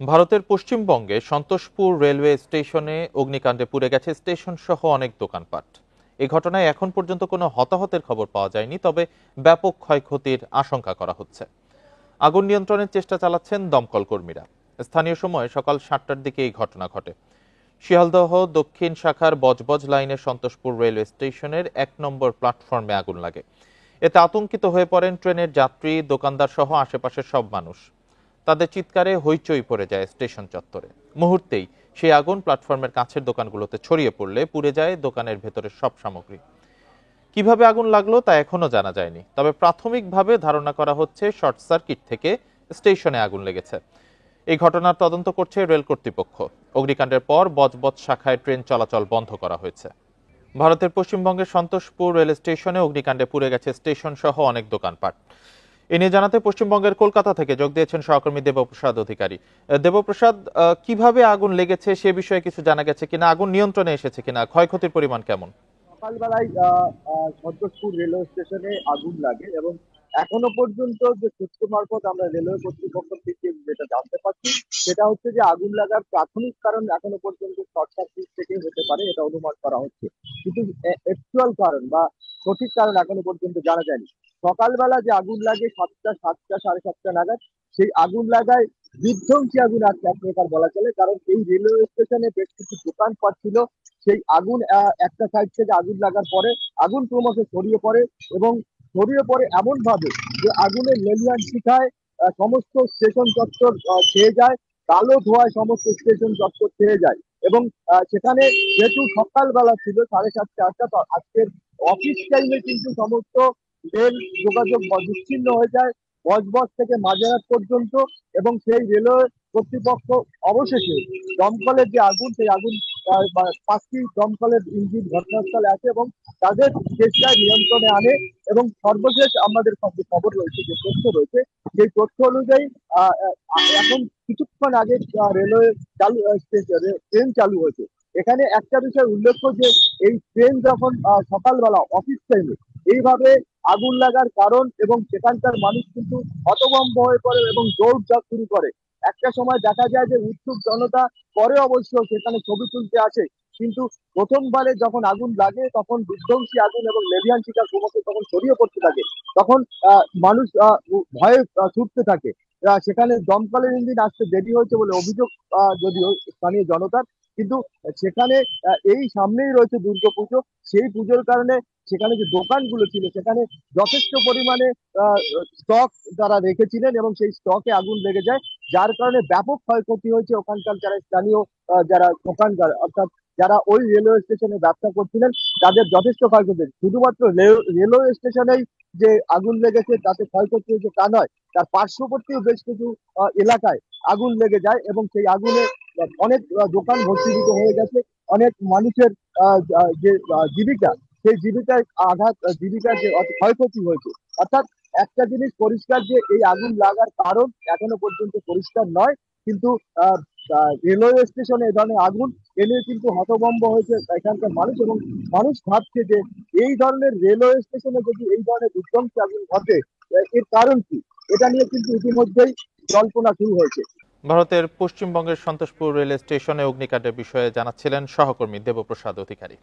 ভারতের পশ্চিমবঙ্গে সন্তোষপুর রেলওয়ে স্টেশনে অগ্নিকাণ্ডে পুড়ে গেছে স্টেশন সহ অনেক দোকানপাট। এই ঘটনায় এখন পর্যন্ত কোনো হতাহতের খবর পাওয়া যায়নি, তবে ব্যাপক ক্ষয়ক্ষতির আশঙ্কা করা হচ্ছে। আগুন নিয়ন্ত্রণের চেষ্টা চালাচ্ছেন দমকল কর্মীরা। স্থানীয় সময় সকাল 7টার দিকে এই ঘটনা ঘটে। শিয়ালদহ দক্ষিণ শাখার বজবজ লাইনের সন্তোষপুর রেলওয়ে স্টেশনের 1 নম্বর প্ল্যাটফর্মে আগুন লাগে। এতে আতঙ্কিত হয়ে পড়েন ট্রেনের যাত্রী, দোকানদার সহ আশেপাশের সব মানুষ। তাদের চিৎকারে হইচই পড়ে যায় স্টেশন চত্বরে। মুহূর্তেই সেই আগুন প্ল্যাটফর্মের কাছের দোকানগুলোতে ছড়িয়ে পড়লে পুড়ে যায় দোকানের ভেতরের সব সামগ্রী। কিভাবে আগুন লাগলো তা এখনো জানা যায়নি, তবে প্রাথমিকভাবে ধারণা করা হচ্ছে শর্ট সার্কিট থেকে স্টেশনে আগুন লেগেছে। এই ঘটনার তদন্ত করছে রেল কর্তৃপক্ষ। অগ্নিকাণ্ডের পর বজবজ শাখায় ট্রেন চলাচল বন্ধ করা হয়েছে। ভারতের পশ্চিমবঙ্গের সন্তোষপুর রেল স্টেশনে অগ্নিকাণ্ডে পুড়ে গেছে স্টেশন সহ অনেক দোকানপাট। এ নিয়ে জানাতে পশ্চিমবঙ্গের কলকাতা থেকে যোগ দিয়েছেন সহকর্মী দেবপ্রসাদ অধিকারী। দেবপ্রসাদ, কিভাবে আগুন লেগেছে সে বিষয়ে কিছু জানা গেছে কিনা, আগুন নিয়ন্ত্রণে এসেছে কিনা, ক্ষয়ক্ষতির পরিমাণ কেমন? সকালবেলায় সন্তোষপুর রেলওয়ে স্টেশনে আগুন লাগে এবং এখনো পর্যন্ত যে সূত্র মারফত আমরা রেলওয়ে কর্তৃপক্ষ থেকে যেটা জানতে পারছি সেটা হচ্ছে যে আগুন লাগার প্রাথমিক কারণ এখনো পর্যন্ত শর্ট সার্কিট থেকে হতে পারে, এটা অনুমান করা হচ্ছে। কিন্তু অ্যাকচুয়াল কারণ বা সঠিক কারণ এখনো পর্যন্ত জানা যায়নি। সকালবেলা যে আগুন লাগে 7টা, 7:30 নাগাদ, সেই আগুন লাগায় বিধ্বংসী আগুন এক প্রকার বলা চলে, কারণ এই রেলওয়ে স্টেশনে বেশ কিছু দোকানপাট ছিল। সেই আগুন একটা সাইড থেকে আগুন লাগার পরে আগুন ক্রমশ ছড়িয়ে পড়ে এবং ছড়িয়ে পড়ে এমন ভাবে যে আগুনের লেলিহান শিখায় সমস্ত স্টেশন চত্বর ছেয়ে যায়। কালো ধোঁয়ায় সমস্ত স্টেশন চত্বর ছেয়ে যায় এবং সেখানে যেহেতু সকালবেলা ছিল 7:30, 8টা, তো আজকের অফিস টাইমে কিন্তু সমস্ত রেল যোগাযোগ বিচ্ছিন্ন হয়ে যায় বজবজ থেকে মাঝেরহাট পর্যন্ত। এবং সেই রেলওয়ে কর্তৃপক্ষ অবশেষে দমকলের যে আগুন, সেই আগুন 5টি দমকলের ইঞ্জিন ঘটনাস্থলে আসে এবং তাদের চেষ্টায় নিয়ন্ত্রণে আনে। এবং সর্বশেষ আমাদের খবর রয়েছে, যে তথ্য রয়েছে, সেই তথ্য অনুযায়ী এখন কিছুক্ষণ আগে রেলওয়ে চালু ট্রেন চালু হয়েছে। এখানে একটা বিষয় উল্লেখ্য যে এই ট্রেন যখন সকালবেলা অফিস টাইমে এইভাবে আগুন লাগার কারণ এবং সেখানকার মানুষ কিন্তু হতভম্ব হয়ে পড়ে এবং দৌড়ঝাঁপ শুরু করে। একটা সময় দেখা যায় যে উৎসুক জনতা পরে অবশ্য সেখানে ছবি তুলতে আসে, কিন্তু প্রথমবারে যখন আগুন লাগে তখন বিধ্বংসী আগুন এবং লেলিহান শিখা ক্রমশ তখন ছড়িয়ে পড়তে থাকে। তখন মানুষ ভয়ে ছুটতে থাকে। সেখানে দমকলের ইঞ্জিন আসতে দেরি হয়েছে বলে অভিযোগ যদিও স্থানীয় জনতার, কিন্তু সেখানে এই সামনেই রয়েছে দুর্গাপুজো। সেই পুজোর কারণে সেখানে যে দোকানগুলো ছিল সেখানে যথেষ্ট পরিমাণে স্টক তারা রেখেছিলেন এবং সেই স্টকে আগুন লেগে যায়, যার কারণে ব্যাপক ক্ষয়ক্ষতি হয়েছে। ওখানকার যারা স্থানীয় যারা দোকানদার, অর্থাৎ যারা ওই রেলওয়ে স্টেশনে ব্যবসা করছিলেন, তাদের যথেষ্ট ক্ষয়ক্ষতি হয়েছে। শুধুমাত্র রেলওয়ে স্টেশনেই যে আগুন লেগেছে তাতে ক্ষয়ক্ষতি হয়েছে তা নয়, তার পার্শ্ববর্তীও বেশ কিছু এলাকায় আগুন লেগে যায় এবং সেই আগুনে অনেক দোকান ভস্মীভূত হয়ে গেছে। অনেক মানুষের যে জীবিকা, সেই জীবিকায় জীবিকার যে ক্ষয়ক্ষতি হয়েছে। অর্থাৎ একটা জিনিস পরিষ্কার যে এই আগুন লাগার কারণ এখনো পর্যন্ত পরিষ্কার নয়, কিন্তু রেলওয়ে স্টেশনে এ ধরনের আগুন এলে কিন্তু হতভম্ব হয়েছে এখানকার মানুষ। এবং মানুষ ভাবছে যে এই ধরনের রেলওয়ে স্টেশনে যদি এই ধরনের বিধ্বংসী আগুন ঘটে, এর কারণ কি, এটা নিয়ে কিন্তু ইতিমধ্যেই জল্পনা শুরু হয়েছে। ভারতের পশ্চিমবঙ্গের সন্তোষপুর রেল স্টেশনে অগ্নিকাণ্ডের বিষয়ে জানাচ্ছিলেন সহকর্মী দেবপ্রসাদ অধিকারী।